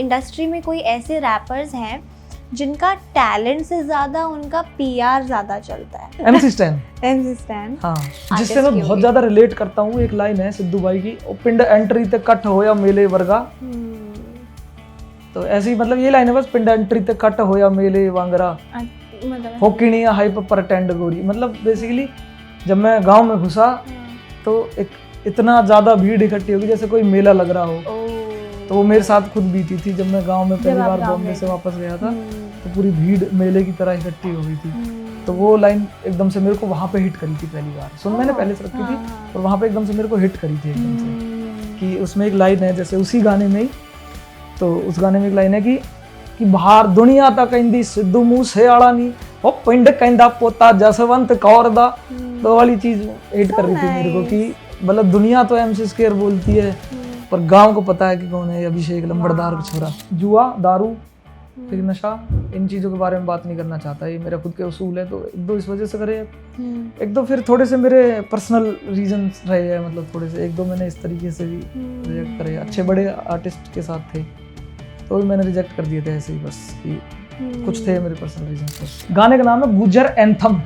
Industry में कोई ऐसे रैपर्स हैं जिनका टैलेंट से ज्यादा उनका पीआर ज्यादा चलता है? MC stand. MC स्टैन, हाँ, जिससे मैं बहुत ज्यादा रिलेट करता हूँ। एक लाइन है सिद्धू भाई की, ओ पिंड एंट्री ते कट होया मेले वर्गा। तो ऐसी मतलब ये लाइन है बस, पिंड एंट्री ते कट होया मेले वांगरा, मतलब होकिनी हाइप प्रटेंड गोरी। मतलब बेसिकली जब मैं गांव में घुसा तो एक इतना ज्यादा भीड़ इकट्ठी होगी जैसे कोई मेला लग रहा हो। तो वो मेरे साथ खुद बीती थी जब मैं गांव में पहली बार बॉम्बे से वापस गया था। तो पूरी भीड़ मेले की तरह इकट्ठी हो गई थी। तो वो लाइन एकदम से मेरे को वहां पे हिट करी थी पहली बार। सुन मैंने पहले से रखी थी और वहां पे एकदम से मेरे को हिट करी थी एकदम से। कि उसमें एक लाइन है जैसे उसी गाने में ही, तो उस गाने में एक लाइन है कि बाहर दुनिया तक कहंदी सिद्धू मूसेवाला नी, ओ पिंड कहंदा पोता जसवंत कौर दा। तो वाली चीज हिट कर रही थी मेरे को कि मतलब दुनिया तो MC स्क्वायर बोलती है पर गांव को पता है कि कौन है अभिषेक लंबड़दार का छोरा। जुआ, दारू, फिर नशा, इन चीज़ों के बारे में बात नहीं करना चाहता। ये मेरा खुद के उसूल है। तो एक दो इस वजह से करे, एक दो फिर थोड़े से मेरे पर्सनल रीजंस रहे हैं। मतलब थोड़े से एक दो मैंने इस तरीके से भी रिजेक्ट करे। अच्छे बड़े आर्टिस्ट के साथ थे तो भी मैंने रिजेक्ट कर दिए थे ऐसे ही बस कि कुछ थे मेरे पर्सनल रीजंस। गाने का नाम है Gujjar anthem,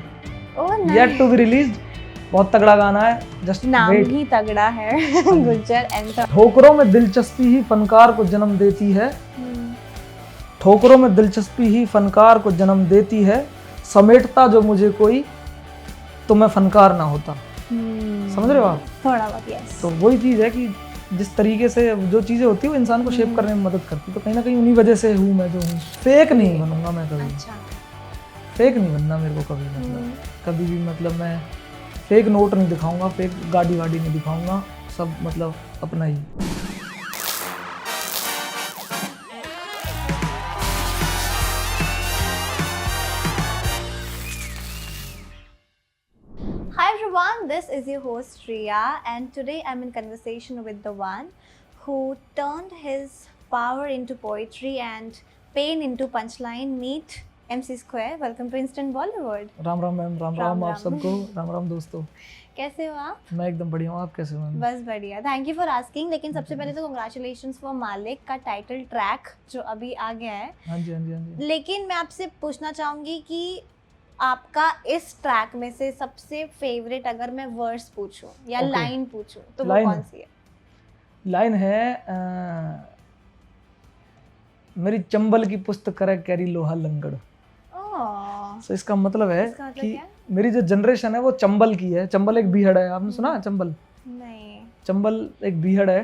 yet to be released. बहुत तगड़ा गाना है, जस्ट नाम वेट। ही तगड़ा है गुजर एंथम। ठोकरों में दिलचस्पी ही फनकार को जन्म देती है, ठोकरों में दिलचस्पी ही फनकार को जन्म देती है, समेटता जो मुझे कोई तो मैं फनकार ना होता। समझ रहे हो आप? थोड़ा बहुत यस। तो वही चीज़ है कि जिस तरीके से जो चीज़ें होती है वो इंसान को शेप करने में मदद करती है। तो कहीं ना कहीं उन्हीं वजह से हूँ मैं जो हूँ। फेक नहीं बनूंगा मैं कभी। अच्छा। फेक नहीं बनना मेरे को कभी। मतलब कभी भी मतलब मैं फेक नोट नहीं दिखाऊंगा, फेक गाड़ी वाड़ी नहीं दिखाऊंगा, सब मतलब अपना ही। Hi everyone, this is your host Riya and today I'm in conversation with the one who turned his power into poetry and pain into punchline. Meet MC Square. Welcome to Instant Bollywood. Ram Ram ma'am, Ram Ram आप सबको, राम राम दोस्तों। कैसे हो आप? मैं एकदम बढ़िया हूँ, आप कैसे हो मैम? बस बढ़िया, थैंक यू फॉर आस्किंग। लेकिन सबसे पहले तो कंग्रेचुलेशंस फॉर मालिक का टाइटल ट्रैक जो अभी आ गया है। हाँ जी, हाँ जी, हाँ जी। लेकिन मैं आपसे पूछना चाहूँगी कि आपका इस ट्रैक में से सबसे फेवरेट अगर मैं वर्स पूछूं या लाइन पूछूं तो वो कौन सी है? लाइन है मेरी चंबल की पुस्तक करे कैरी लोहा लंगड़। तो इसका मतलब है कि मेरी जो जनरेशन है वो चंबल की है। चंबल एक बीहड़ है, आपने सुना है चंबल? नहीं। चंबल एक बीहड़ है।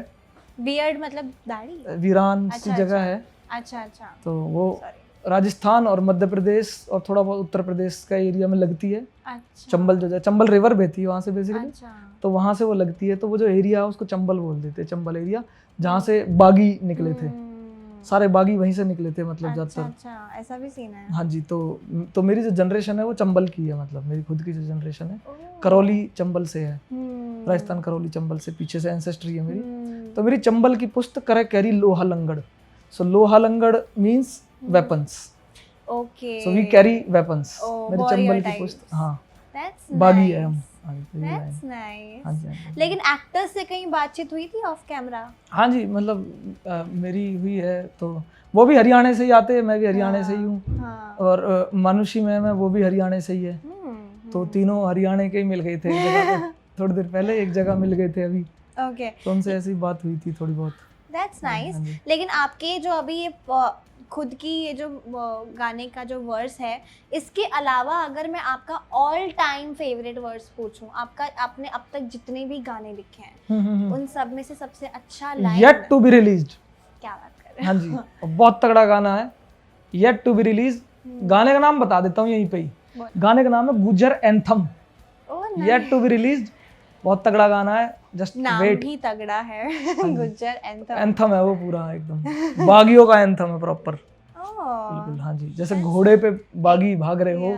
बियर्ड मतलब दाढ़ी? वीरान सी जगह है। अच्छा अच्छा। तो वो राजस्थान और मध्य प्रदेश और थोड़ा बहुत उत्तर प्रदेश का एरिया में लगती है। अच्छा। चंबल जो है, चंबल रिवर बहती है वहाँ से बेसिकली। अच्छा। तो वहाँ से वो लगती है। तो वो जो एरिया है उसको चंबल बोल देते हैं, चंबल एरिया, जहाँ से बागी निकले थे। सारे बागी वहीं से निकले थे मतलब ज्यादातर। अच्छा, ऐसा भी सीन है। हाँ जी। तो मेरी जो जनरेशन है वो चंबल की है। मतलब मेरी खुद की जो जनरेशन है करौली चंबल से है। राजस्थान करौली चंबल से पीछे से एंसेस्ट्री है मेरी। तो मेरी चंबल की पुस्त करे कैरी लोहा लंगड़। सो लोहा लंगड़ means weapons. Okay. So we carry weapons. मेरी चंबल की पुस्त, हाँ, बागी है हम। That's nice. लेकिन एक्टर्स से कहीं बातचीत हुई थी ऑफ कैमरा? हाँ जी, मतलब मेरी हुई है। तो वो भी हरियाणा से ही आते हैं, मैं भी हरियाणा से ही हूँ। और मानुषी मैम है वो भी हरियाणा से ही है। तो तीनों हरियाणा के ही मिल गए थे एक जगह पे थोड़ी देर पहले, एक जगह मिल गए थे अभी। ओके। तो उनसे ऐसी बात हुई थी थोड़ी बहुत। That's nice. लेकिन आपके जो अभी ये खुद की ये जो गाने का जो वर्स है, इसके अलावा अगर मैं आपका ऑल टाइम फेवरेट वर्स पूछूं, आपने अब तक जितने भी गाने लिखे हैं उन सब में से सबसे अच्छा line yet to be released. क्या बात कर रहे हैं? हाँ जी, बहुत तगड़ा गाना है, येट टू बी रिलीज। गाने का नाम बता देता हूँ यहीं पे ही। गाने का नाम है Gujjar anthem, yet to be released. बहुत तगड़ा गाना है, जस्ट वेट। भी तगड़ा है गुजर एंथम। एंथम है वो पूरा एकदम बागियों का एंथम है प्रॉपर। बिल्कुल हाँ जी, जैसे घोड़े पे बागी भाग रहे हो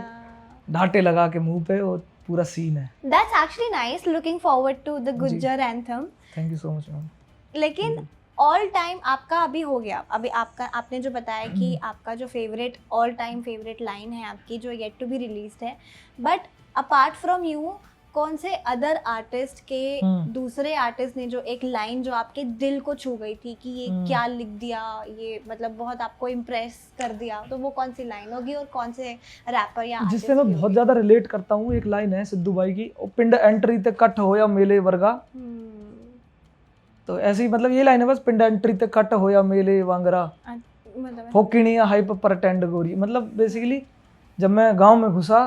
ढाटे लगा के मुंह पे, वो पूरा सीन है। That's actually nice. Looking forward to the Gujjar anthem. Thank you so much ma'am. लेकिन ऑल टाइम आपका अभी हो गया, अभी आपने जो बताया कि आपका जो favourite all time favourite line है आपकी जो येट टू बी रिलीज्ड है, बट अपार्ट फ्रॉम यू कौन से अदर आर्टिस्ट के दूसरे आर्टिस्ट ने जो एक लाइन जो आपके दिल को छू गई थी कि ये क्या लिख दिया, ये मतलब बहुत आपको इम्प्रेस कर दिया, तो वो कौन सी लाइन होगी और कौन से रैपर या जिससे मैं बहुत ज्यादा रिलेट करता हूँ? एक लाइन है सिद्धू भाई की, "ओ पिंड एंट्री ते कट होया मेले वर्गा"। तो ऐसी मतलब ये लाइन है बस, "पिंड एंट्री ते कट होया मेले वांगरा, मतलब फोकिनी हाइप प्रटेंड गोरी"। मतलब बेसिकली जब मैं गांव में घुसा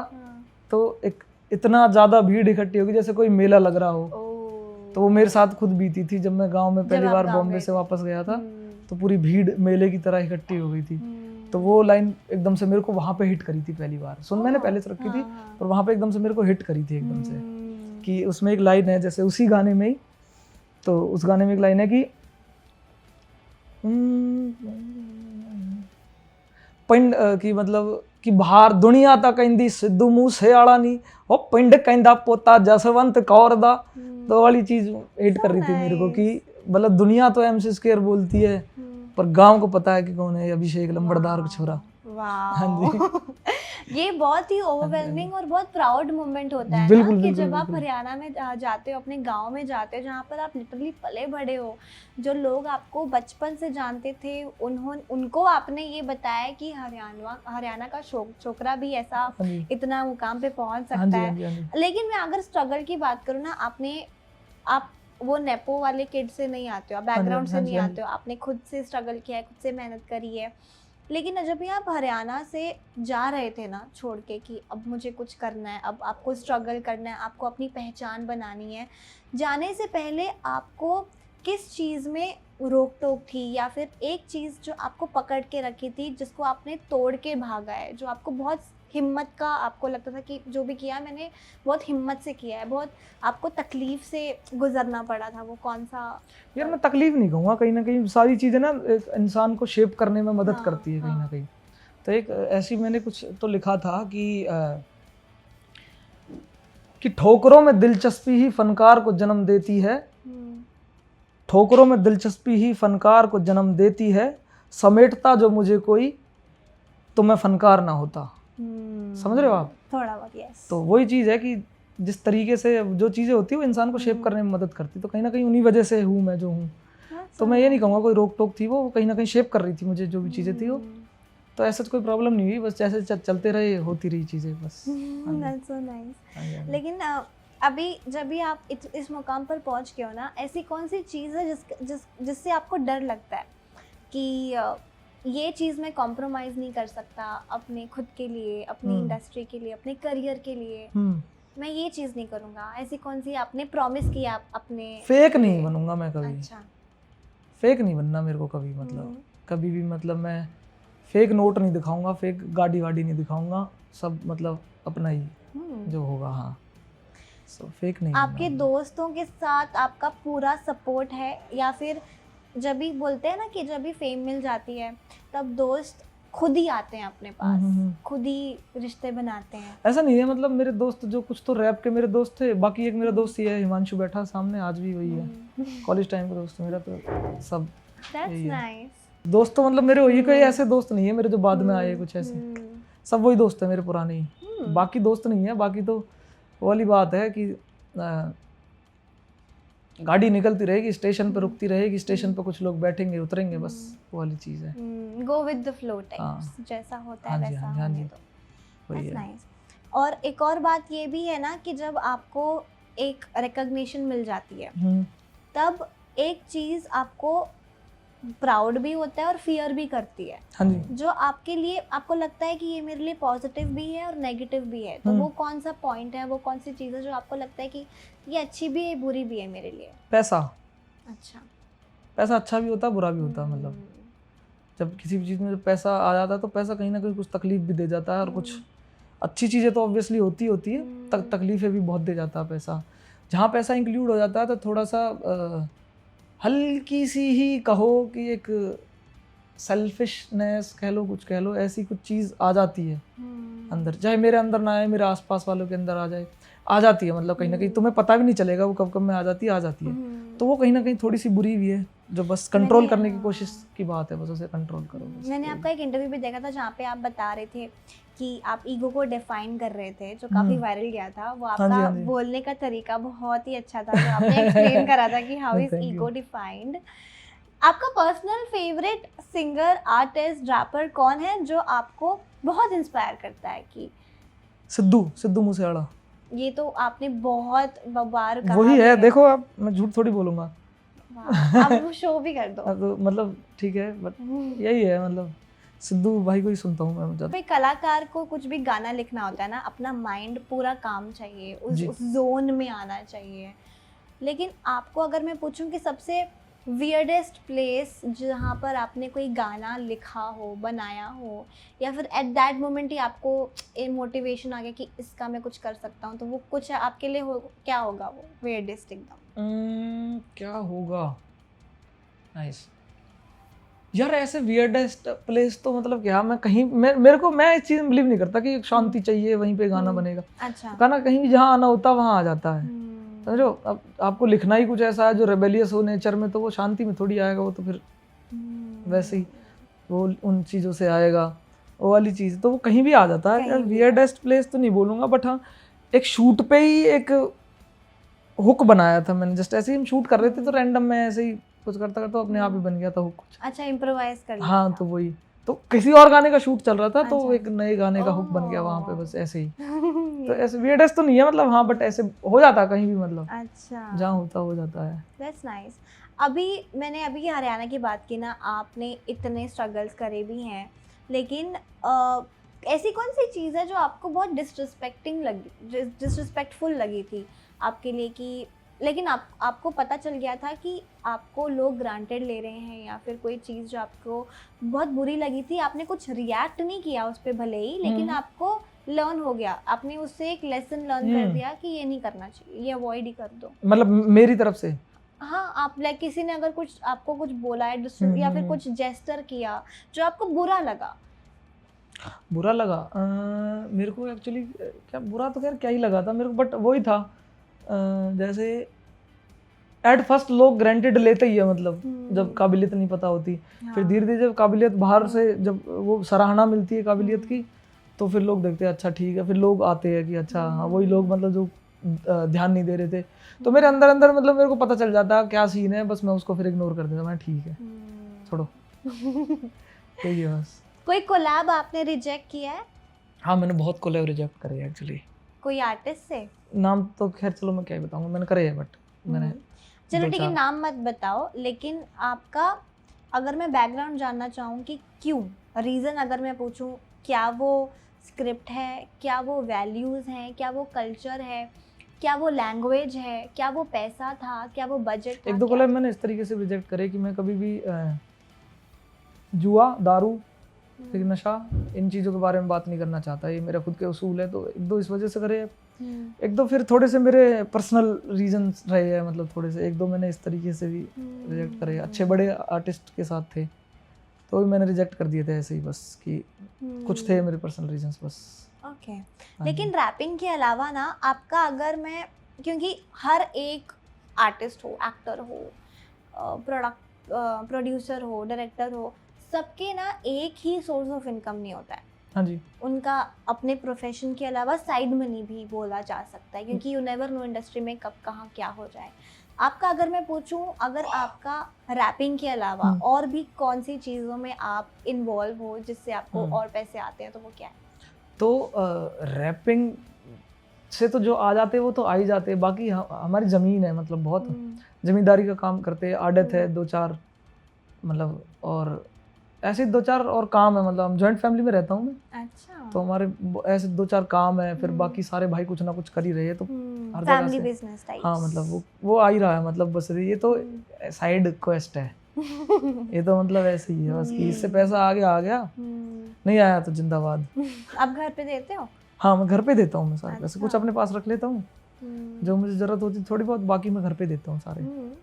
तो एक इतना ज्यादा भीड़ इकट्ठी होगी जैसे कोई मेला लग रहा हो। तो वो मेरे साथ खुद बीती थी जब मैं गांव में पहली बार बॉम्बे से वापस गया था, तो पूरी भीड़ मेले की तरह इकट्ठी हो गई थी। तो वो लाइन एकदम से मेरे को वहां पे हिट करी थी पहली बार। सुन मैंने पहले से रखी थी पर वहां पे एकदम से मेरे को हिट करी थी एकदम से, कि उसमें एक लाइन है जैसे उसी गाने में ही, तो उस गाने में एक लाइन है कि पिंड की मतलब कि बाहर दुनिया ता कहंदी सिद्धू मूसेवाला नी, ओ पिंड कहंदा पोता जसवंत कौर दा। तो वाली चीज हिट कर रही थी मेरे को कि मतलब दुनिया तो MC स्क्वायर बोलती है पर गांव को पता है कि कौन है अभिषेक लंबड़दार का छोरा। हाँ जी। ये बहुत ही ओवरवेलमिंग और बहुत प्राउड मोमेंट होता है बिल्कुल, ना, कि बिल्कुल, जब आप बिल्कुल। हरियाणा में जाते हो, अपने गांव में जाते हो जहाँ पर आप लिटरली पले बड़े हो, जो लोग आपको बचपन से जानते थे उनको आपने ये बताया कि हरियाणा का छोकरा भी ऐसा हाँ जी। इतना मुकाम पे पहुंच हाँ जी, सकता हाँ जी, हाँ है। जी। लेकिन मैं अगर स्ट्रगल की बात करूँ ना, आप वो नेपो वाले किड से नहीं आते हो, बैकग्राउंड से हाँ जी, नहीं हाँ आते हो, आपने खुद से स्ट्रगल किया है, खुद से मेहनत करी है। लेकिन जब भी आप हरियाणा से जा रहे थे ना छोड़ के कि अब मुझे कुछ करना है, अब आपको स्ट्रगल करना है, आपको अपनी पहचान बनानी है, जाने से पहले आपको किस चीज़ में रोक टोक थी, या फिर एक चीज़ जो आपको पकड़ के रखी थी जिसको आपने तोड़ के भागा है, जो आपको बहुत हिम्मत का आपको लगता था कि जो भी किया मैंने बहुत हिम्मत से किया है, बहुत आपको तकलीफ से गुजरना पड़ा था, वो कौन सा? यार मैं तकलीफ नहीं कहूँगा, कहीं ना कहीं सारी चीज़ें ना एक इंसान को शेप करने में मदद करती है कहीं ना कहीं। तो एक ऐसी मैंने कुछ तो लिखा था कि ठोकरों में दिलचस्पी ही फनकार को जन्म देती है, ठोकरों में दिलचस्पी ही फनकार को जन्म देती है, समेटता जो मुझे कोई तो मैं फनकार ना होता। समझ रहे हो आप? थोड़ा बहुत, यस। तो वही चीज़ है कि जिस तरीके से जो चीज़ें होती है वो इंसान को शेप करने में मदद करती, तो कहीं ना कहीं उन्हीं वजह से हूँ मैं जो हूँ। तो मैं ये नहीं कहूँगा कोई रोक टोक थी, वो कहीं ना कहीं शेप कर रही थी मुझे, जो भी चीज़ें थी वो। तो ऐसा कोई प्रॉब्लम नहीं हुई, बस जैसे चलते रहे होती रही चीज़ें बस। That's so nice। लेकिन अभी जब भी आप इस मुकाम पर पहुंच गए हो ना, ऐसी कौन सी चीज़ है जिससे आपको डर लगता है कि ये चीज़ मैं कॉम्प्रोमाइज़ नहीं कर सकता अपने खुद के लिए, अपनी इंडस्ट्री के लिए, अपने करियर के लिए, मैं ये चीज़ नहीं करूँगा? ऐसी कौन सी आपने प्रॉमिस किया अपने? फेक नहीं बनूंगा मैं कभी। अच्छा। फेक नहीं बनना मेरे को कभी, मतलब कभी भी, मतलब मैं फेक नोट नहीं दिखाऊंगा, फेक गाड़ी वाड़ी नहीं दिखाऊंगा, सब मतलब अपना ही जो होगा। हाँ, सो फेक नहीं। आपके दोस्तों के साथ आपका पूरा सपोर्ट है, या फिर जब भी बोलते हैं ना कि जब भी फेम मिल जाती है तब दोस्त खुद ही आते हैं अपने पास, खुद ही रिश्ते बनाते हैं? ऐसा नहीं है, मतलब मेरे दोस्त जो कुछ तो रैप के मेरे दोस्त थे, बाकी एक मेरा दोस्त ही है हिमांशु, बैठा सामने, आज भी वही है, कॉलेज टाइम का दोस्त मेरा। तो सब That's nice। दोस्त तो मतलब मेरे वही, कोई ऐसे दोस्त नहीं है मेरे जो बाद में आए कुछ ऐसे, सब वही दोस्त है मेरे पुराने ही, बाकी दोस्त नहीं है। बाकी तो वो वाली बात है कि गाड़ी निकलती रहेगी, स्टेशन पे रुकती रहेगी, स्टेशन पे कुछ लोग बैठेंगे उतरेंगे, बस वो वाली चीज़ है। Go with the flow types, जैसा होता है वैसा होने दो। वही है। नाइस। और एक और बात ये भी है ना कि जब आपको एक रिकॉग्निशन मिल जाती है तब एक चीज़ आपको प्राउड भी होता है और फियर भी करती है। हाँ जी। जो आपके लिए आपको लगता है कि ये मेरे लिए पॉजिटिव भी है और नेगेटिव भी है, तो वो कौन सा पॉइंट है, वो कौन सी चीज़ है जो आपको लगता है कि ये अच्छी भी है बुरी भी है मेरे लिए? पैसा। अच्छा। पैसा अच्छा भी होता है बुरा भी होता है, मतलब जब किसी भी चीज़ में जब पैसा आ जाता है तो पैसा कहीं ना कहीं कुछ तकलीफ भी दे जाता है, और कुछ अच्छी चीज़ें तो ऑब्वियसली होती है, तकलीफें भी बहुत दे जाता है पैसा। जहाँ पैसा इंक्लूड हो जाता है तो थोड़ा सा हल्की सी ही कहो कि एक सेल्फिशनेस कह लो, कुछ कह लो, ऐसी कुछ चीज़ आ जाती है अंदर, चाहे मेरे अंदर ना आए, मेरे आसपास वालों के अंदर आ जाती है, मतलब कहीं ना कहीं तुम्हें पता भी नहीं चलेगा वो कब कब में आ जाती है। तो वो कहीं ना कहीं थोड़ी सी बुरी भी है। जो बस कंट्रोल मैंने- करने की हाँ। कोशिश की बात है, बस उसे कंट्रोल करो बस। मैंने आपका एक इंटरव्यू भी देखा था जहाँ पे आप बता रहे थे कि आप ईगो को डिफाइन कर रहे थे, जो काफी वायरल गया था। वो हाँ जी, आपका हाँ जी। बोलने का तरीका बहुत ही अच्छा था, जो आपने एक्सप्लेन करा था कि how is Thank you. Ego defined. आपका personal favourite singer, artist, rapper कौन है जो आपको बहुत इंस्पायर करता है? कि सिद्धू मूसेवाला ये तो आपने बहुत बार कहा वही भी है। देखो आप, मैं झूठ थोड़ी बोलूंगा। वाह, आप वो शो भी कर दो। तो मतलब ठीक है, बट यही है, मतलब सिद्धू भाई को ही सुनता हूँ मैं ज्यादा। भाई कलाकार को कुछ भी गाना लिखना होता है ना, अपना माइंड पूरा काम चाहिए, जी। उस जोन में आना चाहिए। लेकिन आपको अगर मैं पूछूं कि सबसे वियर्डेस्ट प्लेस जहाँ पर आपने कोई गाना लिखा हो, बनाया हो, या फिर एट दैट मोमेंट ही आपको ये मोटिवेशन आ गया कि इसका मैं कुछ कर सकता हूँ, तो वो कुछ आपके लिए हो, क्या होगा वो वियर्डेस्ट एकदम? क्या होगा? नाइस यार, ऐसे वियर्डेस्ट प्लेस तो मतलब क्या, मैं कहीं मैं इस चीज में बिलीव नहीं करता कि शांति चाहिए वहीं पे गाना बनेगा। अच्छा। गाना कहीं भी जहाँ आना होता वहाँ आ जाता है, हम्म, समझो। अब आपको लिखना ही कुछ ऐसा है जो रेबेलियस हो नेचर में, तो वो शांति में थोड़ी आएगा, वो तो फिर वैसे ही वो उन चीज़ों से आएगा, वो वाली चीज़ तो वो कहीं भी आ जाता है। कहीं भी वियर्डेस्ट प्लेस तो नहीं बोलूँगा, बट हाँ एक शूट पे ही एक हुक बनाया था मैंने, जस्ट ऐसे ही हम शूट कर रहे थे तो रैंडम में ऐसे ही कुछ करता करता अपने आप ही बन गया था हुक कुछ। अच्छा, इम्प्रोवाइज कर लिया हाँ था। तो वही, तो किसी और गाने का शूट चल रहा था तो अच्छा। एक नए गाने का हुक बन गया वहाँ पे, बस ऐसे ही। तो ये- ऐसे वियर्डेस्ट तो नहीं है मतलब, हाँ बट ऐसे हो जाता है कहीं भी, मतलब अच्छा, जहाँ होता हो जाता है। That's nice. मैंने अभी हरियाणा की बात की ना, आपने इतने स्ट्रगल्स करे भी हैं, लेकिन ऐसी कौन सी चीज़ है जो आपको बहुत डिसरिस्पेक्टफुल लगी थी आपके लिए, कि लेकिन आपको पता चल गया था कि आपको लोग ग्रांटेड ले रहे हैं, या फिर कोई चीज़ जो आपको बहुत बुरी लगी थी, आपने कुछ रिएक्ट नहीं किया उस पर भले ही, लेकिन आपको लर्न हो गया, आपने उससे एक लेसन लर्न कर दिया कि ये नहीं करना चाहिए, ये अवॉइड ही कर दो। मतलब मेरी तरफ से? हाँ, आप लाइक किसी ने अगर कुछ आपको कुछ बोला है या फिर कुछ जेस्टर किया जो आपको बुरा लगा। बुरा लगा मेरे को एक्चुअली, क्या बुरा तो खैर क्या ही लगा था मेरे को, बट वही था जैसे एट फर्स्ट लोग ग्रांटेड लेते ही है, मतलब जब काबिलियत नहीं पता होती। फिर धीरे धीरे जब काबिलियत बाहर से जब वो सराहना मिलती है काबिलियत की, तो फिर लोग देखते हैं अच्छा ठीक है, फिर लोग आते हैं कि अच्छा हाँ वही लोग मतलब जो ध्यान नहीं दे रहे थे, तो मेरे अंदर अंदर मतलब मेरे को पता चल जाता क्या सीन है, बस मैं उसको फिर इग्नोर कर देता, मैं ठीक है छोड़ो, यही है बस। कोई कोलैब आपने रिजेक्ट किया है? हाँ मैंने बहुत कोलैब रिजेक्ट करे एक्चुअली। कोई आर्टिस्ट से? नाम तो खैर चलो मैं क्या ही बताऊंगा, मैंने करे है, बट मैंने चलो ठीक है, नाम मत बताओ, लेकिन आपका अगर मैं बैकग्राउंड जानना चाहूँ कि क्यों, रीज़न अगर मैं पूछूँ, क्या वो स्क्रिप्ट है, क्या वो वैल्यूज़ हैं, क्या वो कल्चर है, क्या वो लैंग्वेज है, क्या वो पैसा था, क्या वो बजट था? एक दो कोलैब मैंने इस तरीके से रिजेक्ट करे कि मैं कभी भी जुआ, दारू, फिर नशा, इन चीज़ों के बारे में बात नहीं करना चाहता, ये मेरा खुद के उसूल है, तो एक दो इस वजह से करे। एक दो फिर थोड़े से मेरे पर्सनल रीजंस रहे हैं, मतलब थोड़े से एक दो मैंने इस तरीके से भी रिजेक्ट करे, अच्छे बड़े आर्टिस्ट के साथ थे तो भी मैंने रिजेक्ट कर दिए थे ऐसे ही, बस कि कुछ थे मेरे पर्सनल रीजंस बस। ओके, लेकिन रैपिंग के अलावा ना आपका, अगर मैं, क्योंकि हर एक आर्टिस्ट हो, एक्टर हो, प्रोड्यूसर हो, डायरेक्टर हो, सबके ना एक ही सोर्स ऑफ इनकम नहीं होता है। हाँ जी, उनका अपने प्रोफेशन के अलावा साइड मनी भी बोला जा सकता है, क्योंकि यू नेवर नो इंडस्ट्री में कब कहाँ क्या हो जाए। आपका अगर मैं पूछूं, अगर आपका रैपिंग के अलावा और भी कौन सी चीज़ों में आप इन्वॉल्व हो जिससे आपको और पैसे आते हैं, तो वो क्या है? तो रैपिंग से तो जो आ जाते हैं वो तो आ ही जाते हैं, बाकी हमारी ज़मीन है, मतलब बहुत ज़मींदारी का काम करते हैं, आदत है दो चार, मतलब और ऐसे दो चार और काम है, मतलब हम जॉइंट फैमिली में रहता हूँ मैं। अच्छा, तो हमारे ऐसे दो चार काम है, फिर बाकी सारे भाई कुछ ना कुछ कर ही रहे हैं, तो हर जगह फैमिली से बिजनेस टाइप। हाँ मतलब वो आ ही रहा है, मतलब बस ये तो साइड क्वेस्ट है ये तो मतलब ऐसे ही है बस कि इससे पैसा आ गया नहीं आया तो जिंदाबाद। आप घर पे देते हो? हाँ मैं घर पे देता हूँ, मैं सारे पैसे कुछ अपने पास रख लेता हूँ, जो मुझे जरूरत होती है थोड़ी बहुत, बाकी मैं घर पे देता हूँ सारे।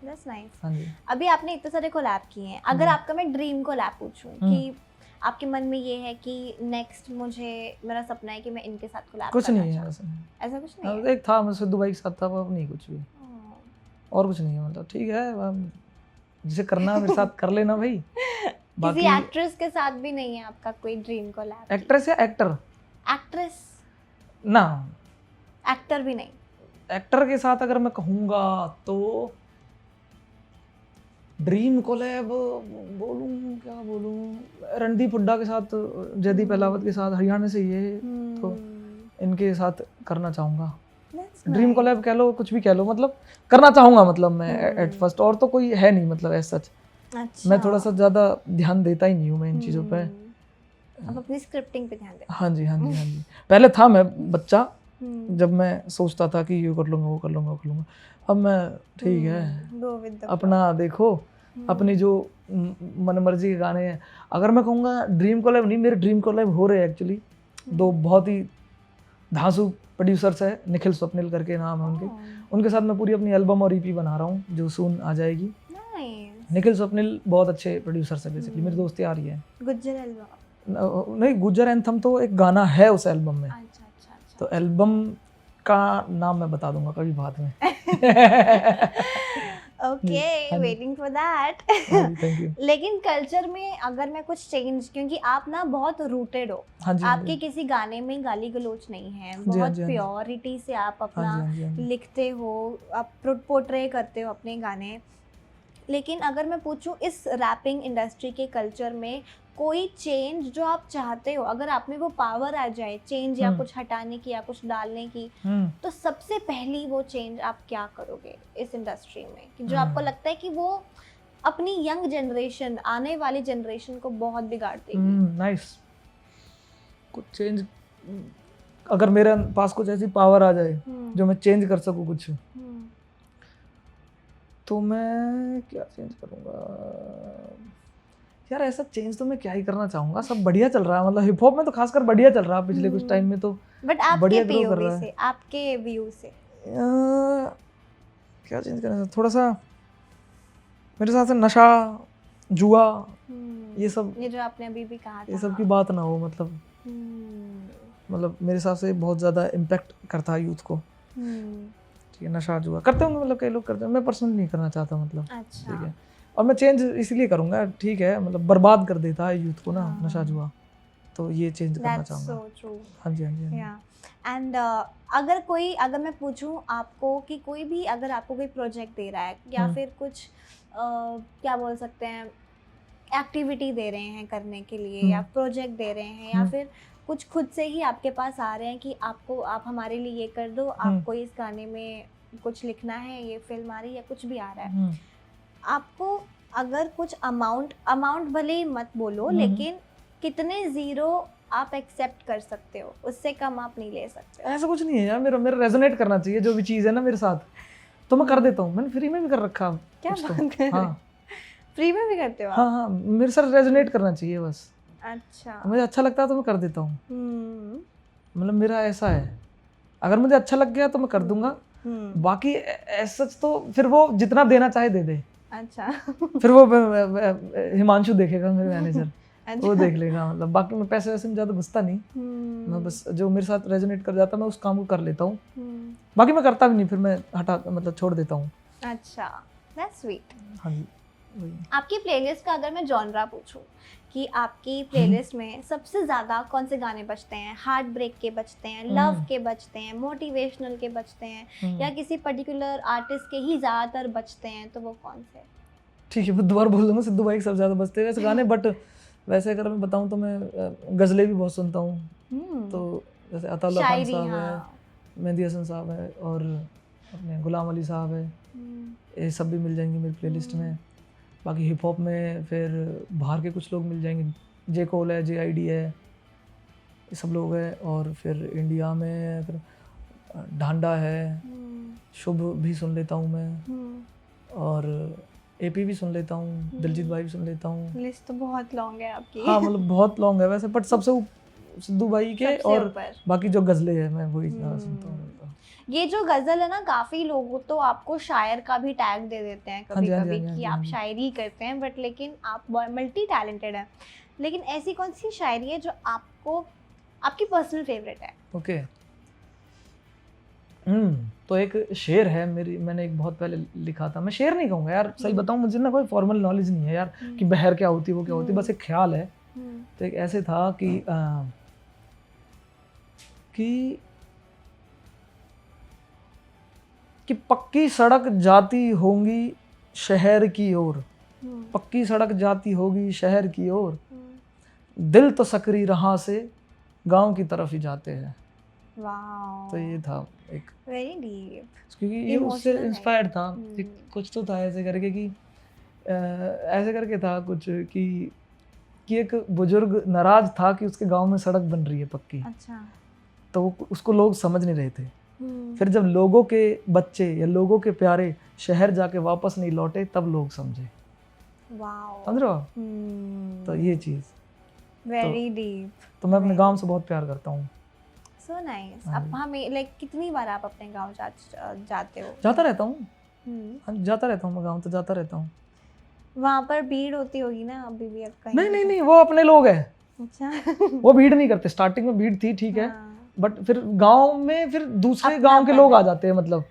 That's nice. हाँ जी। अभी आपने इतने सारे कोलैब किए हैं, अगर आपका मैं ड्रीम कोलैब पूछूं कि आपके मन में ये है कि नेक्स्ट मेरा सपना है कि मैं इनके साथ कोलैब कुछ नहीं है ऐसा कुछ नहीं है? एक था मुझसे दुबई के साथ था, अब नहीं कुछ भी और कुछ नहीं है, मतलब ठीक है जिसे करना है मेरे साथ कर लेना भाई। किसी एक्ट्रेस के साथ भी नहीं है आपका कोई ड्रीम कोलैब? एक्ट्रेस या एक्टर? एक्ट्रेस ना, एक्टर भी नहीं। एक्टर के साथ अगर मैं कहूँगा तो ड्रीम कोलैब बोलूँ, क्या बोलूँ, रणदीप हुड्डा के साथ, जयदीप अहलावत के साथ, हरियाणा से ये तो इनके साथ करना चाहूँगा। ड्रीम कोलैब कह लो, कुछ भी कह लो, मतलब करना चाहूँगा, मतलब मैं एट फर्स्ट। और तो कोई है नहीं मतलब ऐसा सच। अच्छा। मैं थोड़ा सा ज़्यादा ध्यान देता ही नहीं हूँ मैं इन चीज़ों पे। अब अपनी स्क्रिप्टिंग पे ध्यान दे। हाँ जी, हाँ जी, हाँ जी। पहले था मैं बच्चा, जब मैं सोचता था कि ये कर लूँगा, वो कर लूँगा, वो कर लूँगा। अब मैं ठीक है, अपना देखो, अपनी जो मनमर्जी के गाने हैं। अगर मैं कहूँगा ड्रीम कोलैब नहीं, मेरे ड्रीम कोलैब हो रहे हैं एक्चुअली। दो बहुत ही धांसू प्रोड्यूसर्स है, निखिल स्वप्निल करके नाम है उनके साथ मैं पूरी अपनी एल्बम और ईपी बना रहा हूँ जो सून आ जाएगी। निखिल स्वप्निल बहुत अच्छे प्रोड्यूसर्स है बेसिकली, मेरी दोस्ती आ रही है। गुज्जर एल्बम नहीं, गुज्जर एंथम तो एक गाना है उस एल्बम में। अच्छा। तो एल्बम का नाम मैं बता दूंगा कभी बाद में। Okay, waiting for that. Thank you. लेकिन कल्चर में अगर मैं कुछ चेंज, क्योंकि आप ना बहुत रूटेड हो, आपके किसी गाने में गाली गलोच नहीं है, बहुत प्योरिटी से आप अपना लिखते हो, आप पोर्ट्रे करते हो अपने गाने। लेकिन अगर मैं पूछूं इस रैपिंग इंडस्ट्री के कल्चर में कोई चेंज जो आप चाहते हो, अगर आप में वो पावर आ जाए चेंज या कुछ हटाने की या कुछ डालने की, तो सबसे पहली वो चेंज आप क्या करोगे इस इंडस्ट्री में, कि जो आपको लगता है कि वो अपनी यंग जनरेशन, आने वाली जनरेशन को बहुत बिगाड़ देगी? नाइस। कुछ चेंज, अगर मेरे पास कुछ ऐसी पावर आ जाए जो मैं चेंज कर सकूं कुछ, तो मैं क्या चेंज करूँगा यार? ऐसा चेंज तो मैं क्या ही करना चाहूँगा, सब बढ़िया चल रहा है, मतलब हिप हॉप में तो खासकर बढ़िया चल रहा है पिछले कुछ टाइम में तो। बट आपके पीओवी से, आपके व्यू से क्या चेंज करना, थोड़ा सा मेरे साथ नशा, जुआ, ये सब, ये जो आपने अभी भी कहा था, ये सब की बात ना हो, मतलब मेरे हिसाब से बहुत ज़्यादा इम्पैक्ट करता है यूथ को। ठीक है, नशा जुआ करते होंगे, मतलब कई लोग करते हैं, मैं पर्सनली नहीं करना चाहता, मतलब अच्छा। ठीक है। और मैं चेंज इसलिए करूँगा, ठीक है, मतलब बर्बाद कर देता है यूथ को ना नशा जुआ, तो ये चेंज करना चाहूँगा। हाँ जी, हाँ जी। एंड अगर मैं पूछूं आपको कि कोई भी अगर आपको कोई प्रोजेक्ट दे रहा है या फिर कुछ क्या बोल सकते हैं, एक्टिविटी दे रहे हैं करने के लिए, या प्रोजेक्ट दे रहे हैं, या फिर कुछ खुद से ही आपके पास आ रहे हैं कि आप हमारे लिए ये कर दो, आपको इस गाने में कुछ लिखना है, ये फिल्म आ रही है, कुछ भी आ रहा है, आपको अगर कुछ अमाउंट भले ही मत बोलो, लेकिन कितने जीरो आप एक्सेप्ट कर सकते हो, उससे कम आप नहीं ले सकते? ऐसा कुछ नहीं है यार, मेरा रेजोनेट करना चाहिए जो भी चीज़ है ना मेरे साथ, तो मैं कर देता हूँ। मैंने फ्री में भी कर रखा। क्या बात कर रहे हैं? हाँ, फ्री में भी करते हो आप? हाँ, मेरे साथ रेजोनेट करना चाहिए बस। अच्छा। मुझे अच्छा लगता है तो मैं कर देता हूँ, मतलब मेरा ऐसा है, अगर मुझे अच्छा लग गया तो मैं कर दूंगा, बाकी ऐसा तो फिर वो जितना देना चाहे दे दे। अच्छा। फिर वो हिमांशु देखेगा, मेरे मैनेजर, वो देख लेगा, मतलब बाकी मैं पैसे वैसे में ज़्यादा घुसता नहीं, मैं बस जो मेरे साथ रेजोनेट कर जाता है मैं उस काम को कर लेता हूँ, बाकी मैं करता भी नहीं, फिर मैं मतलब छोड़ देता हूँ। अच्छा, दैट्स स्वीट। हाँ जी। आपकी प्लेलिस्ट का अगर मैं जॉनरा पूछूं कि आपकी प्लेलिस्ट में सबसे ज़्यादा कौन से गाने बजते हैं? हार्ट ब्रेक के बजते हैं, लव के बजते हैं, मोटिवेशनल के बजते हैं, या किसी पर्टिकुलर आर्टिस्ट के ही ज़्यादातर बजते हैं, तो वो कौन से? ठीक है, मैं दोबारा बोल दूँगा, सिद्धू भाई के सबसे ज़्यादा बजते हैं वैसे गाने, बट वैसे अगर मैं बताऊँ तो मैं गज़लें भी बहुत सुनता हूँ, तो जैसे अताउल्लाह खान साहब है, मेहंदी हसन साहब है, और अपने गुलाम अली साहब है, ये सब भी मिल जाएंगे मेरी प्लेलिस्ट में। बाकी हिप हॉप में फिर बाहर के कुछ लोग मिल जाएंगे, जे कोल है, JID है, ये सब लोग हैं, और फिर इंडिया में फिर ढांडा है, शुभ भी सुन लेता हूँ मैं, और AP भी सुन लेता हूँ, दिलजीत भाई भी सुन लेता हूँ। लिस्ट तो बहुत लॉन्ग है आपकी। हाँ, मतलब बहुत लॉन्ग है वैसे, बट सबसे सिद्धू भाई के और बाकी जो गज़लें हैं मैं वही ज़्यादा सुनता हूँ। ये जो गज़ल है ना, काफ़ी लोग तो आपको शायर का भी टैग दे देते हैं कभी कभी कि आप शायरी करते हैं, बट लेकिन आप मल्टी टैलेंटेड हैं। लेकिन ऐसी कौन सी शायरी है जो आपको आपकी पर्सनल फेवरेट है? ओके, तो एक शेर है मेरी, मैंने एक बहुत पहले लिखा था, मैं शेर नहीं कहूँगा यार, सही बताऊँ मुझे ना कोई फॉर्मल नॉलेज नहीं है यार कि बहर क्या होती है वो क्या होती है, बस एक ख्याल है। तो एक ऐसे था कि पक्की सड़क जाती होंगी शहर की ओर, पक्की सड़क जाती होगी शहर की ओर, दिल तो सकरी राह से गांव की तरफ ही जाते हैं। वाओ, तो ये था एक वेरी डीप, क्योंकि ये उससे Emotional है। इंस्पायर्ड था। एक कुछ तो था ऐसे करके कि ऐसे करके था कुछ कि एक बुजुर्ग नाराज था कि उसके गांव में सड़क बन रही है पक्की, अच्छा, तो उसको लोग समझ नहीं रहे थे। फिर जब लोगों के बच्चे या लोगों के प्यारे शहर जाके वापस नहीं लौटे तब लोग समझे। वाओ, समझ रहे हो आप? तो ये चीज़, वेरी डीप, तो मैं अपने गांव से बहुत प्यार करता हूँ। So nice. अब हमें लाइक कितनी बार आप अपने गांव जाते हो? जाता रहता हूँ, हाँ जाता रहता हूँ, मैं गाँव तो जाता रहता हूँ। वहाँ पर भीड़ होती होगी ना अभी भी कहीं? नहीं, वो अपने लोग हैं। अच्छा, वो भीड़ नहीं करते, स्टार्टिंग में भीड़ थी, ठीक है, हाँ। बट फिर गांव में फिर दूसरे अपनापन गांव के लोग है। आ जाते हैं, मतलब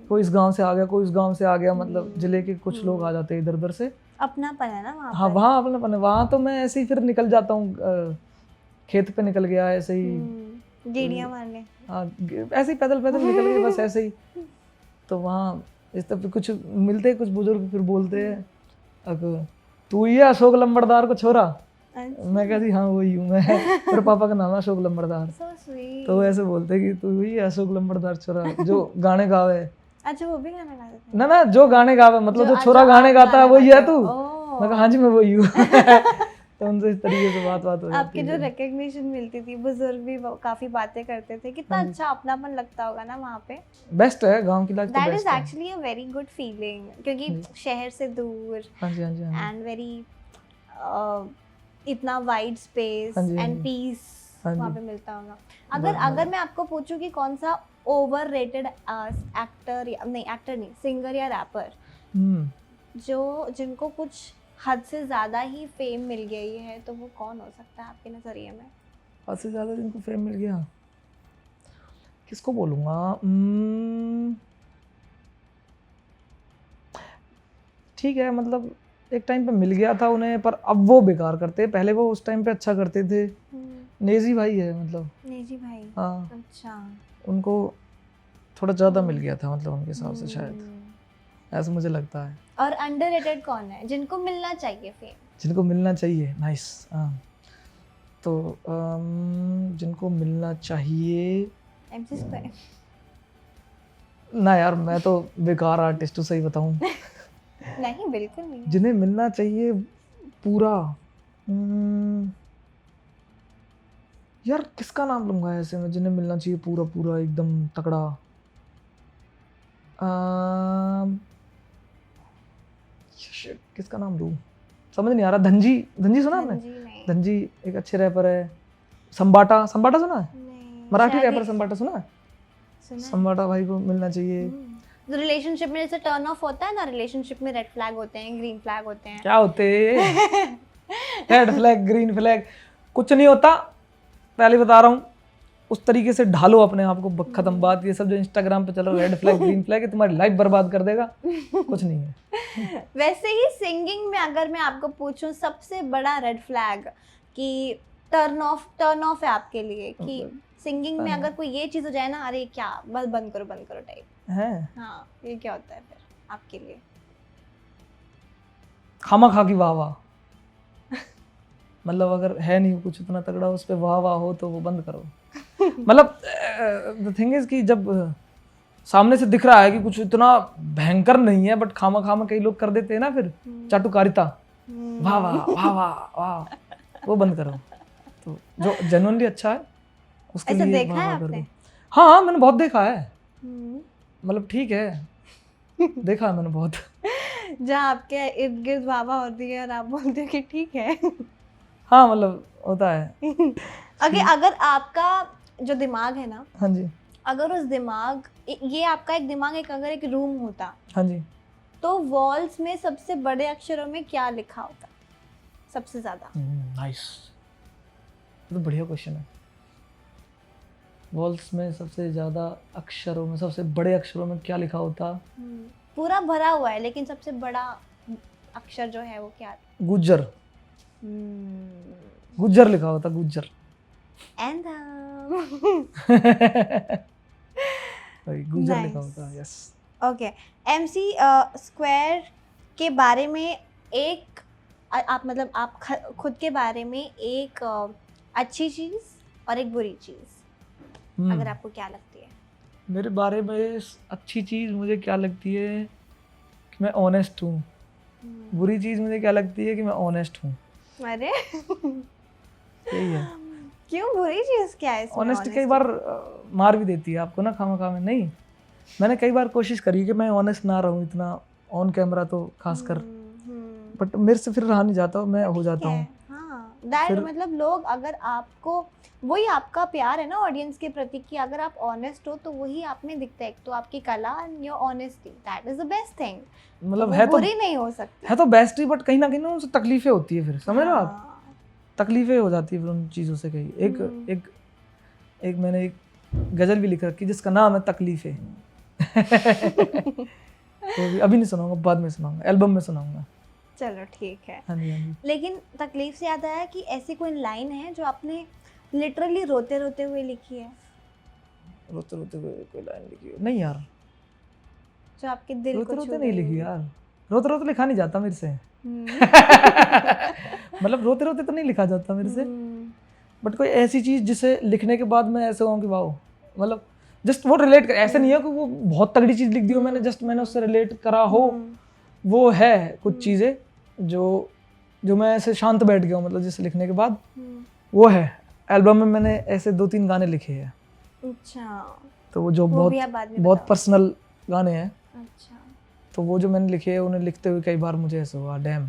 कोई इस गांव से आ गया, कोई इस गांव से आ गया, मतलब जिले के कुछ लोग आ जाते हैं इधर उधर से। अपनापन है ना वहाँ हाँ पर। वहाँ अपनापन है। वहाँ तो मैं ऐसे ही फिर निकल जाता हूँ, खेत पे निकल गया ऐसे ही, गेड़ियाँ मारने। हाँ ऐसे ही पैदल पैदल निकल गए बस ऐसे ही। तो वहाँ इस तरह कुछ मिलते कुछ बुजुर्ग, फिर बोलते हैं अब तू ही है अशोक लंबड़दार को छोरा? मैं कहती हाँ वही हूँ मैं। मेरे पापा का नाम है अशोक लंबड़दार। So sweet। तो वो ऐसे बोलते हैं कि तू ही है अशोक लंबड़दार छोरा जो गाने गावे। अच्छा, वो भी गाना गाते थे? ना जो गाने गावे, मतलब जो छोरा अच्छा, गाने आप गाता है गाना वही है गाते तू? हो। मैं कहा हाँ जी मैं वही हूँ। तो उनसे इस तरीके से बात हो जाती आपकी जो है। रिकग्निशन मिलती थी, बुजुर्ग भी काफी बातें करते थे, कितना अच्छा अपनापन लगता होगा ना वहाँ पे। बेस्ट है गांव की लाइफ तो दैट इज बेस्ट है। Actually a very good feeling, क्योंकि शहर से दूर हाँ जी हाँ जी हाँ जी एंड वेरी इतना वाइड स्पेस हाँ जी, हाँ एंड जी। पीस हाँ जी। वहाँ पे मिलता होगा। अगर मैं आपको पूछूं कि कौन सा ओवररेटेड एक्टर, नहीं एक्टर नहीं, सिंगर या रैपर जो जिनको कुछ हद से ज़्यादा ही फेम मिल गई है, तो वो कौन हो सकता है आपके नज़रिए में? हद से ज़्यादा जिनको फेम मिल गया, किसको बोलूँगा? ठीक है, मतलब एक टाइम पे मिल गया था उन्हें, पर अब वो बेकार करते हैं, पहले वो उस टाइम पे अच्छा करते थे। नेजी भाई है, मतलब नेजी भाई। हाँ, अच्छा, उनको थोड़ा ज़्यादा मिल गया था, मतलब उनके हिसाब से शायद, ऐसा मुझे लगता है। और अंडररेटेड कौन है जिनको मिलना चाहिए फेम? जिनको मिलना चाहिए, नाइस, हाँ, तो जिनको मिलना चाहिए, MC Square। ना यार मैं तो बेकार आर्टिस्ट हूँ, सही बताऊँ। नहीं, बिल्कुल नहीं। जिन्हें मिलना चाहिए पूरा, यार किसका नाम लूंगा ऐसे में जिन्हें मिलना चाहिए पूरा पूरा एकदम तगड़ा? Shit, किसका नाम लूं, समझ नहीं आ रहा। धनजी सुना आपने? धनजी नहीं। धनजी एक अच्छे रैपर है। संबाटा सुना है? नहीं, मराठी शायद रैपर ही संबाटा सुना है? सुना है। संबाटा भाई को मिलना चाहिए। जो रिलेशनशिप में जैसे टर्न ऑफ होता है ना, रिलेशनशिप में रेड फ्लैग होते हैं, ग्रीन फ्लैग होते हैं। क्या होते? रेड फ्लैग ग्रीन फ्लैग कुछ नहीं होता, पहले बता रहा हूँ। उस तरीके से ढालो अपने आप को, खत्म बात। ये सब जो इंस्टाग्राम पे चलो रेड फ्लैग ग्रीन फ्लैग है, तुम्हारी लाइफ बर्बाद कर देगा, कुछ नहीं है। वैसे ही सिंगिंग में अगर मैं आपको पूछूं सबसे बड़ा रेड फ्लैग कि टर्न ऑफ है आपके लिए, कि सिंगिंग में अगर कोई ये चीज हो जाए ना, अरे क्या बस बंद करो टाइप है, हाँ, ये क्या होता है फिर आपके लिए? खामा खा की वाह वाह। मतलब अगर है नहीं कुछ इतना तगड़ा, उस पे वाह वाह हो तो वो बंद करो। मतलब द थिंग इज कि जब सामने से दिख रहा है कि कुछ इतना भयंकर नहीं है, बट खामा खामा कई लोग कर देते हैं ना फिर चाटुकारिता, वाह वाह वाह वाह वाह, वो बंद करो। तो जो जेन्युइनली अच्छा है उसके ऐसा लिए देखा वाह है वाह आपने? करो। हाँ मैंने बहुत देखा है, मतलब ठीक है, देखा है मैंने बहुत। जहाँ आपके इर्द गिर्द वाह होती है और आप बोलते हो कि ठीक है। हाँ मतलब होता है। अगर आपका जो दिमाग है ना, हाँ जी, अगर उस दिमाग, ये आपका एक दिमाग अगर एक रूम होता, हाँ जी, तो वॉल्स में सबसे बड़े अक्षरों में क्या लिखा होता सबसे ज्यादा? नाइस, तो बढ़िया क्वेश्चन है, वॉल्स में सबसे ज़्यादा अक्षरों में, सबसे बड़े अक्षरों में क्या लिखा होता? पूरा भरा हुआ है लेकिन सबसे बड़ा अक्षर जो है वो क्या है? गुज्जर। गुज्जर लिखा होता, गुज्जर। वही गुज्जर लिखा होता, यस। ओके, MC स्क्वायर के बारे में एक आप मतलब आप खुद के बारे में एक अच्छी चीज़ और एक बुरी चीज़ अगर आपको क्या लगती है? मेरे बारे में अच्छी चीज़ मुझे क्या लगती है कि मैं ऑनेस्ट हूँ। बुरी चीज़ मुझे क्या लगती है कि मैं ऑनेस्ट हूँ। अरे यही है। क्यों, बुरी चीज़ क्या है इसमें? ऑनेस्ट कई बार मार भी देती है आपको ना, खामा में। नहीं, मैंने कई बार कोशिश करी कि मैं ऑनेस्ट ना रहूँ इतना ऑन कैमरा, तो खासकर, बट मेरे से फिर रहा नहीं जाता, मैं हो जाता हूँ। हाँ, दैट मतलब लोग अगर आपको, वही आपका प्यार है ना ऑडियंस के प्रति कि अगर आप ऑनेस्ट हो तो वही आप में दिखता है, तो आपकी कला and your honesty, that is the best thing. मतलब है तो बुरी नहीं हो सकती, है तो बेस्ट ही, बट कहीं ना कहीं ना उनसे तकलीफें होती है, फिर समझ रहे हो आप, तकलीफें हो जाती है फिर उन चीज़ों से। कहीं एक मैंने एक गजल भी लिख रखी जिसका नाम है तकलीफें। तो अभी नहीं सुनाऊंगा, बाद में सुनाऊंगा, एल्बम में सुनाऊंगा। चलो ठीक है। हाँ जी, हाँ जी। लेकिन तकलीफ से याद आया कि ऐसी कोई लाइन है जो आपने लिटरली रोते रोते हुए लिखी है? रोते रोते हुए कोई लाइन लिखी है? नहीं यार, जो आपके दिल को रोते नहीं लिखी यार। रोते रोते लिखा नहीं जाता मेरे से। मतलब रोते रोते तो नहीं लिखा जाता मेरे से, बट कोई ऐसी चीज़ जिसे लिखने के बाद मैं ऐसे हूँ कि वाओ, मतलब जस्ट वो रिलेट कर, ऐसे नहीं है कि वो बहुत तगड़ी चीज़ लिख दी हो मैंने, जस्ट मैंने उससे रिलेट करा हो। वो है कुछ चीज़ें जो मैं ऐसे शांत बैठ गया हूँ, मतलब जिसे लिखने के बाद वो है। एल्बम में मैंने ऐसे 2-3 गाने लिखे हैं। अच्छा, तो वो जो बहुत पर्सनल गाने हैं। अच्छा, तो वो जो मैंने लिखे हैं उन्हें लिखते हुए कई बार मुझे ऐसा हुआ डैम,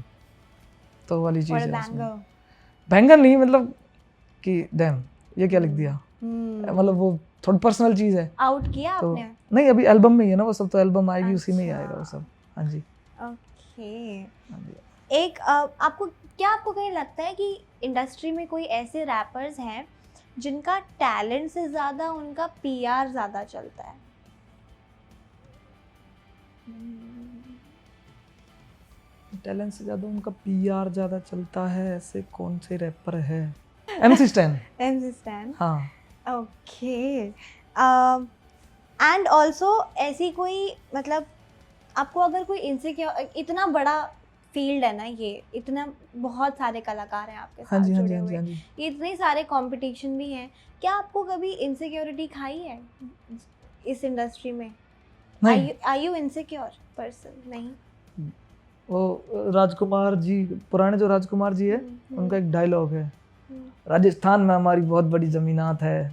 तो वाली चीज़ है। बैंगर नहीं, मतलब कि डैम ये क्या लिख दिया, मतलब वो थोड़ी पर्सनल चीज़ है। आउट किया तो आपने? नहीं, अभी एल्बम में ही है ना वो सब, तो एल्बम आएगी उसी में ही आएगा वो सब। हाँ जी, ओके। एक आपको कहीं लगता है कि इंडस्ट्री में कोई ऐसे रैपर्स हैं जिनका टैलेंट से ज़्यादा उनका PR ज़्यादा चलता है? टैलेंट से ज़्यादा उनका PR ज़्यादा चलता है, ऐसे कौन से रैपर है? MC stand. MC स्टैन, हाँ। ओके। एंड ऑल्सो ऐसी कोई, मतलब आपको अगर कोई इनसिक्योर, इतना बड़ा फील्ड है ना ये, इतना बहुत सारे कलाकार हैं आपके साथ जुड़े हुए, ये इतने सारे कंपटीशन भी हैं, क्या आपको कभी इनसिक्योरिटी खाई है इस इंडस्ट्री में? Are you insecure person? नहीं। वो राजकुमार जी, पुराने जो राजकुमार जी है, उनका एक डायलॉग है, राजस्थान में हमारी बहुत बड़ी जमीनात है।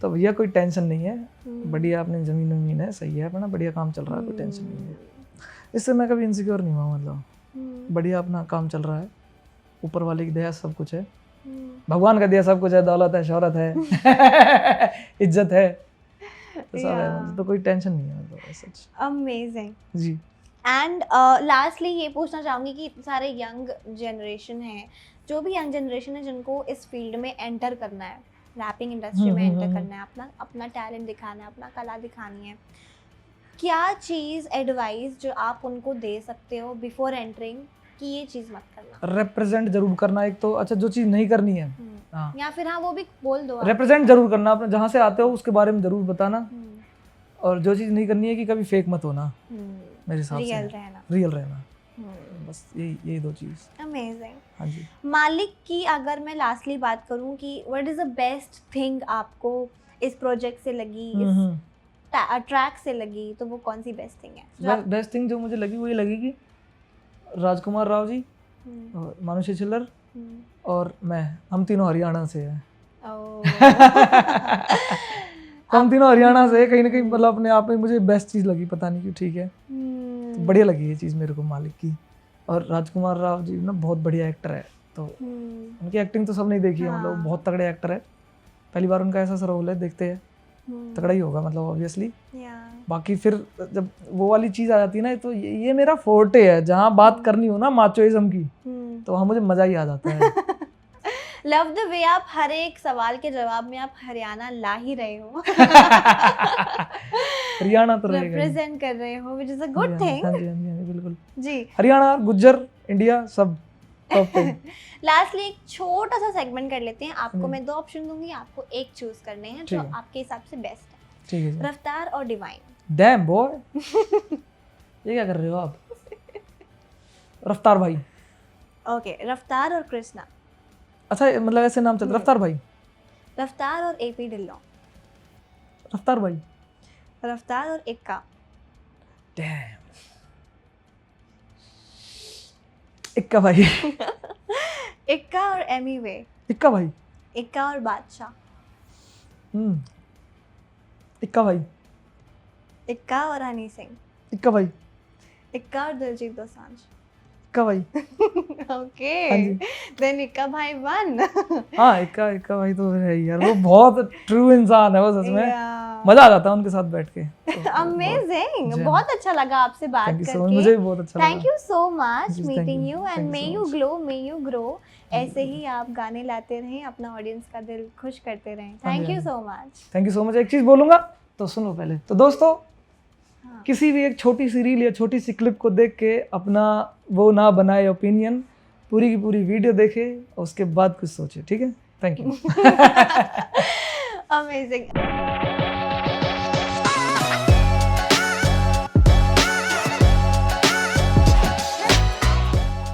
तो भैया कोई टेंशन नहीं है, बढ़िया अपनी जमीन है, सही है अपना, बढ़िया काम चल रहा है, कोई टेंशन नहीं है। इससे मैं कभी इनसिक्योर नहीं हुआ, मतलब बढ़िया अपना काम चल रहा है, ऊपर वाले की दया सब कुछ है, भगवान का दिया सब कुछ है, दौलत है, शोहरत है, इज्जत है, तो सब है, मतलब तो कोई टेंशन नहीं है, मतलब सच। अमेजिंग जी। एंड लास्टली ये पूछना चाहूँगी कि सारे यंग जनरेशन है, जो भी यंग जनरेशन है जिनको इस फील्ड में एंटर करना है, रैपिंग इंडस्ट्री में एंटर करना है, अपना टैलेंट दिखाना है, अपना कला दिखानी है, क्या चीज़ एडवाइस जो आप उनको दे सकते हो बिफोर एंटरिंग कि ये चीज़ मत करना? रिप्रेजेंट जरूर करना एक तो, अच्छा जो चीज़ नहीं करनी है, हाँ, या फिर हाँ वो भी बोल दो, रिप्रेजेंट जरूर करना, अपने जहाँ से आते हो उसके बारे में जरूर बताना, और जो चीज़ नहीं करनी है कि कभी फेक मत होना, मेरे हिसाब से रियल रहना, बस यही 2 चीज़। अमेजिंग। हाँ जी। मालिक की अगर मैं लास्टली बात करूं कि what is the best thing आपको इस प्रोजेक्ट से लगी, इस ट्रैक से लगी, तो वो कौन सी बेस्ट थिंग है? बेस्ट थिंग जो मुझे लगी वो ये लगी कि राजकुमार राव जी और मानुषी चिल्लर और मैं, हम तीनों हरियाणा से हैं। हम तीनों हरियाणा से, कहीं ना कहीं मतलब अपने आप में मुझे बेस्ट चीज़ लगी, पता नहीं क्यों, ठीक है, तो बढ़िया लगी ये चीज़ मेरे को मालिक की। और राजकुमार राव जी ना बहुत बढ़िया एक्टर है, तो उनकी एक्टिंग तो सब नहीं देखी है, मतलब बहुत तगड़े एक्टर है, पहली बार उनका ऐसा रोल है, देखते हैं तगड़ा ही होगा, मतलब ऑब्वियसली। बाकी फिर जब वो वाली चीज़ आ जाती है ना, तो ये मेरा फोर्टे है, जहाँ बात करनी हो ना माचोइज्म की, तो वहाँ मुझे मज़ा ही आ जाता है। लव द वे आप हर एक सवाल के जवाब में आप हरियाणा ला ही रहे हो, हरियाणा तो रहेगा ही। रिप्रेजेंट कर रहे हो, which is a good हाँ जी, thing। हाँ जी, हाँ जी, हाँ जी, बिल्कुल। जी। हरियाणा, गुज्जर, इंडिया सब टॉप पे। लास्टली एक छोटा सा सेगमेंट कर लेते हैं। आपको जी। मैं 2 ऑप्शन दूंगी, आपको एक चूज करने हैं ठीक जो है। आपके हिसाब से बेस्ट है, ठीक है जी। रफ्तार और डिवाइन। डैम बॉय, ये क्या कर रहे हो आप? रफ्तार भाई। ओके, रफ्तार और कृष्णा। अच्छा मतलब ऐसे नाम चलता, रफ्तार भाई। रफ्तार और एपी ढिल्लों। रफ्तार भाई। रफ्तार और इक्का। डैम, इक्का भाई। इक्का और एमी वे। इक्का भाई। इक्का और बादशाह। इक्का भाई। इक्का और हनी सिंह। इक्का भाई। इक्का और दिलजीत दोसांझ। इक्का भाई। ओके, हाँ जी। देन इक्का भाई वन। हाँ, इक्का इक्का भाई तो है ही यार, वो बहुत ट्रू इंसान है वो, सच में मजा आ जाता है उनके साथ बैठ के। अमेजिंग, जी। बहुत अच्छा लगा आपसे बात थैंक यू सो मच, करके। मुझे भी बहुत अच्छा लगा। Thank you so much ji, thank meeting you. You and Thank you may so you much. Glow, may you grow. ऐसे ही आप गाने लाते रहें, अपना ऑडियंस का दिल खुश करते रहें। हाँ जी, थैंक यू हाँ जी। So much. Thank you so much. एक चीज बोलूंगा तो सुनो पहले। तो दोस्तों, हाँ। किसी भी एक छोटी सी रील या छोटी सी क्लिप को देख के अपना वो ना बनाए ओपिनियन, पूरी की पूरी वीडियो देखे और उसके बाद कुछ सोचे, ठीक है? Thank you. अमेजिंग।